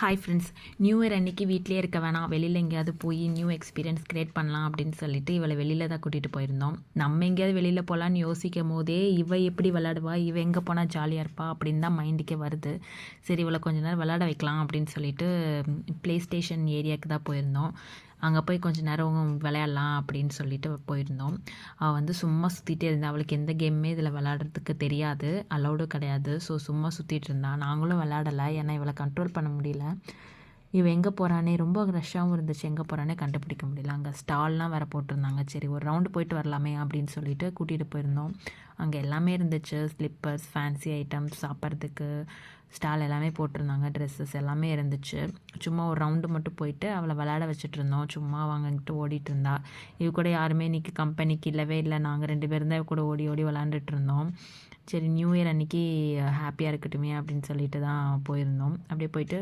Hi friends, new year அன்றைக்கி வீட்டிலே இருக்க வேணாம், வெளியில் எங்கேயாவது போய் நியூ எக்ஸ்பீரியன்ஸ் க்ரியேட் பண்ணலாம் அப்படின்னு சொல்லிட்டு இவளை வெளியில் தான் கூட்டிகிட்டு போயிருந்தோம். நம்ம எங்கேயாவது வெளியில் போகலான்னு யோசிக்கும் போதே இவ எப்படி விளாடுவா, இவ எங்கே போனால் ஜாலியாக இருப்பா அப்படின்னு தான் மைண்டுக்கே வருது. சரி, இவளை கொஞ்ச நேரம் விளாட வைக்கலாம் அப்படின்னு சொல்லிட்டு ப்ளே ஸ்டேஷன் ஏரியாவுக்கு தான் போயிருந்தோம். அங்கே போய் கொஞ்சம் நேரம் விளையாடலாம் அப்படின்னு சொல்லிட்டு போயிருந்தோம். அவள் வந்து சும்மா சுற்றிட்டே இருந்தாள். அவளுக்கு எந்த கேமுமே இதில் விளையாடுறதுக்கு தெரியாது, அலௌடும் கிடையாது. ஸோ சும்மா சுற்றிட்டு இருந்தாள். நாங்களும் விளையாடலை, ஏன்னா இவளை கண்ட்ரோல் பண்ண முடியல. இவள் எங்கே போகிறானே, ரொம்ப ரஷ்ஷாகவும் இருந்துச்சு, எங்கே போகிறானே கண்டுபிடிக்க முடியல. அங்கே ஸ்டால்லாம் வேறு போட்டிருந்தாங்க. சரி, ஒரு ரவுண்டு போயிட்டு வரலாமே அப்படின்னு சொல்லிட்டு கூட்டிகிட்டு போயிருந்தோம். அங்கே எல்லாமே இருந்துச்சு, ஸ்லிப்பர்ஸ், ஃபேன்சி ஐட்டம்ஸ், சாப்பிட்றதுக்கு ஸ்டால் எல்லாமே போட்டிருந்தாங்க, ட்ரெஸ்ஸஸ் எல்லாமே இருந்துச்சு. சும்மா ஒரு ரவுண்டு மட்டும் போயிட்டு அவளை விளையாட வச்சுட்டு இருந்தோம். சும்மா வாங்கிட்டு ஓடிட்டு இருந்தா. இவ கூட யாருமே இன்றைக்கி கம்பெனிக்கு இல்லவே இல்லை. நாங்கள் 2 பேரும் தான் இவ கூட ஓடி ஓடி விளாண்டுட்டு இருந்தோம். சரி, நியூ இயர் அன்றைக்கி ஹாப்பியாக இருக்கட்டுமே அப்படின்னு சொல்லிட்டு தான் போயிருந்தோம். அப்படியே போயிட்டு